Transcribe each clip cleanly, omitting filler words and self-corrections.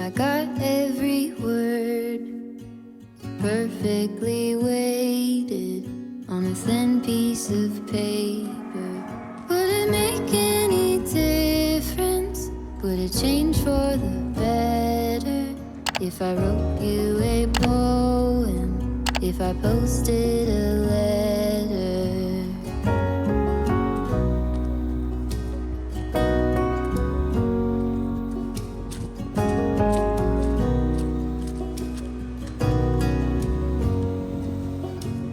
I got every word perfectly weighted on a thin piece of paper, would it make any difference? Would it change for the better if I wrote you a poem, if I posted a letter?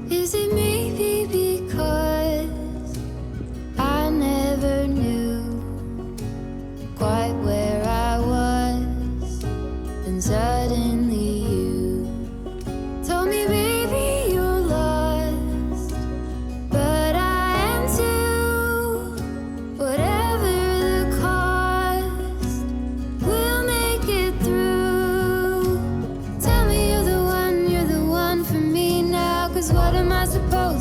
Is it maybe because I never knew quite where I was, then suddenly you told me, baby, you're lost, but I am too. Whatever the cost, we'll make it through. Tell me you're the one for me now, 'cause what am I supposed